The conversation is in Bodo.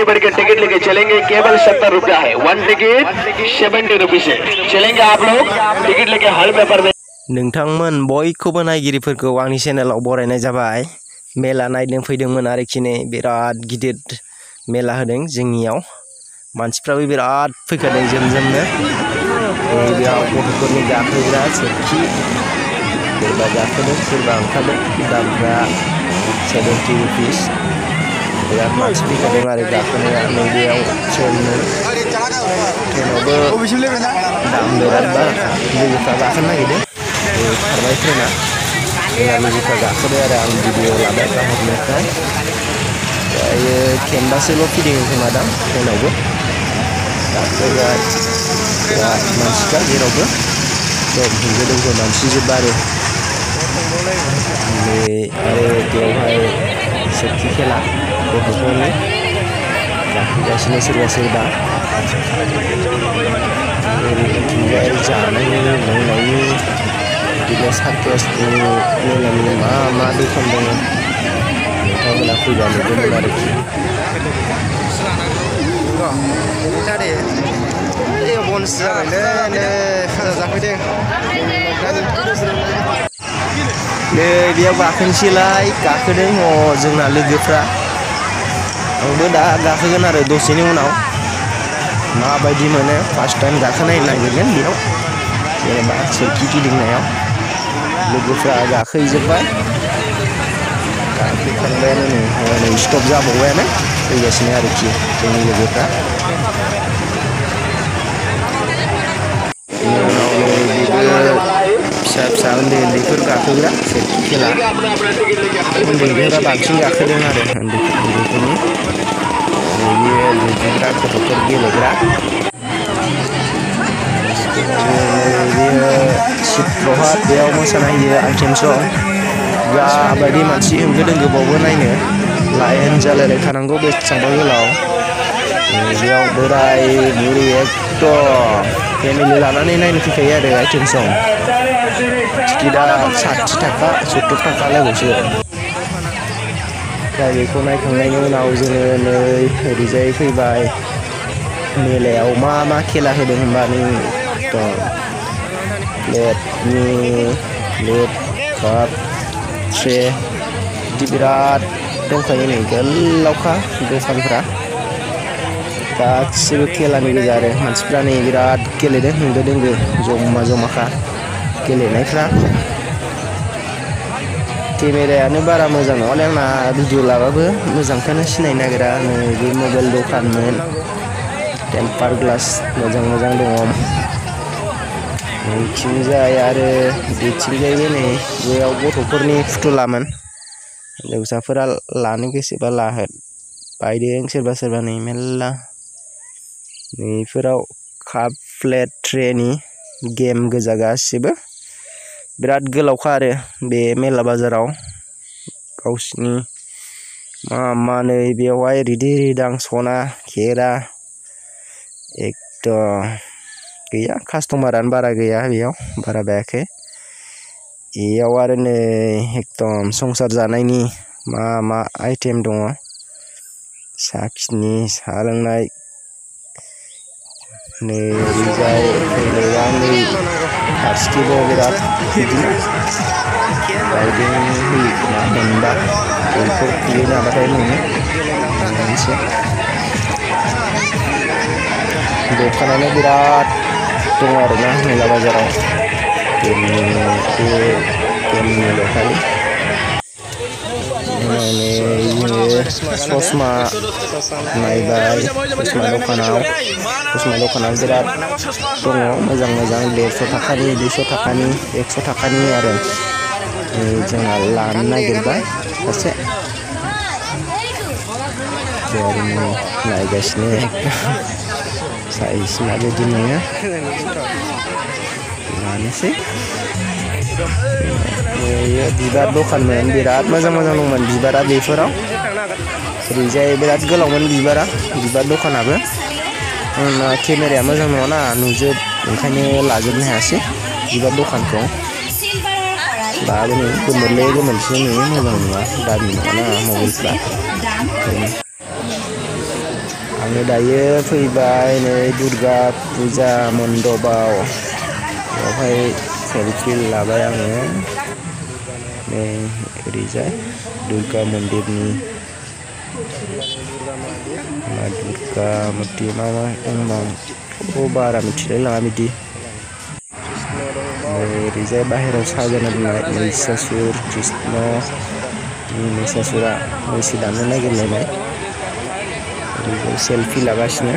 बढ़ के टिकट लेके चलेंगे। केवल 70 रुपया है। 1 टिकट 70 रुपीस है। चलेंगे आप लोग टिकट लेके हर पेपर में। नोंथांमोन बयखौबो नायगिरिफोरखौ आंनि चेनेलाव बरायनाय जाबाय। मेला नायनो फैदोंमोन आरोखि नै बिराद गिदिर मेला होदों जोंनियाव। मानसिफ्राबो बिराद फैखादों जोमजोमनो। बेयाव गथ'फोरनि गाखोग्रा सोरखि सोरबा गाखोदों सोरबा ओंखारदों। दामफ्रा 70 रुपीस। बिराद मानसि फैखादों आरो गाखोनाया। नैबेयाव ट्रेनावबो दाम बिराद बाराखा। लोगोफ्रा गाखोनो नागिरदों। खारबाय ट्रेना। लोगोफ्रा गाखोदों आरो आं भिडिअ लाबाय गाहरनिफ्राय। दायो खेनबासोल' फिदिङो खोमा दां ट्रेनावबो। गाखोबाय बिराद मानसिफ्रा जेरावबो होंगो दोंगो मानसिजोब आरो बेवहाय सोरखि खेला गथ'फोरनि गाखोगासिनो सोरबा सोरबा। ओरैथिंजाय जानायनि लोंनायनि बिदिनो सार्कासनि मेलानि मा दखान दङ नोंथांमोना फैबा नुगोन आरोखि। नै बेयाव गाखोनोसैलाय गाखोदों जोंना लोगोफ्रा। आंबो दा गाखोगोन आरो दसेनि उनाव। माबायदि मोनो फार्स्ट टाइम गाखोनाय नागिरगोन बेयाव जेनेबा सोरखि गिदिंनायाव। लोगोफ्रा गाखोहैजोब्बाय। गाखोखांबायानो नै स्टप जाबावबायानो फैगासिनो आरोखि जोंनि लोगोफ्रा। बेनि उनाव फिसा फिसा उन्दैफोर गाखोग्रा सोरखि खेला। उन्दैफोरा बांसिन गाखोदों आरो उन्दैफोरनि। बेयो दुगैग्रा गथ'फोर गेलेग्रा। बेयो चित्रहाट बेयाव मोसानाय होयो आइटेम सं। जाबायदि मानसि होंगो दोंगोबावबो नायनो लाइन जालायलाय थानांगौ बेसेबांबा गोलाव। बेयाव बोराय बुरि एकदम फेमिलि लानानै नायनो फैखायो आरो आइटेम सं। टिकेटआ 60 थाखा 70 थाखा लायबावसो। दा बेखौ नायखांनायनि उनाव जोङो नै ओरैजाय फैबाय। मेलायाव मा खेला होदों होनबा नै प्लेट काप ट्रे बिदि बिराद दंखायो नै गोलावखा दखानफ्रा। गासिबो खेलानि गोजा आरो मानसिफ्रा नै बिराद गेलेदों होंगो दोंगो जमाखा गेलेनायफ्रा। केमेरायानो बारा मोजां नङालै आंना भिडिअ लाबाबो मोजांखौनो सिनायनो नागिरा। नै बे मबाइल दखानमोन। टेम्पार ग्लास मोजां दङ। नैथिंजाय आरो बेथिंजायबो नै बेयाव गथ'फोरनि फुथुलामोन। हिन्जावसाफोरा लानो गोसोबा बायदों सोरबा नै मेल्ला। नैफोराव काप प्लेट ट्रेनि गेम गोजा गासिबो। बिराद गोलावखा आरो बे मेला बाजाराव। गावसिनि मा नै बेवहाय रिदि रिदां सना खेरा एकदम गैया कास्टमारानो बारा गैया बेयाव बारा बायाखै। बेयाव आरो नै एकदम संसार जानायनि मा आइटेम दङ। साखिनि साहा लोंनाय नै ओरैजाय फैनाया नै फारसेथिंबो बिराद बिदिनो राइदिं होयो खोमा मोनबा बेखौ खुलिनो हाबाथाय मोनो मोनसे। दखानानो बिराद दङ आरोना मेला बाजाराव गेमनिल' खालि। जोङो ससमा नायबाय। ससमा दखानाव बिराद दङ मोजां 150 थाखानि 200 थाखानि 100 थाखानि आरो जोंहा लानो नागिरबाय सासे नायगासिनो साइज माबायदि नुयो लानोसै। बिबार दखानमोन बिराद मोजां दंमोन बिबारा बेफोराव। ओरैजाय बिराद गोलावमोन बिबार दखानाबो। आंना केमेराया मोजां नङाना नुजोब ओंखायनो लाजोबनो हायासै बिबार दखानखौ। दाबो नै गोमोरलेसो नुयो मोजां नङा दामि नङाना मबाइलफ्रा। आङो दायो फैबाय नै दुर्गा फुजा मण्डपाव बेवहाय सेलफि लाबाय आङो नै ओरैजाय दुर्गा मन्दिरनि दुर्गा मुर्ति मा दं बारा मिथिलाय लाङा बिदि ओरैजाय बाहेरायाव साजायना दोननाय महिषासुर कृष्ण महिषासुरा मैसो दाननो नागिरलायनाय ओरैजाय सेलफि लागासिनो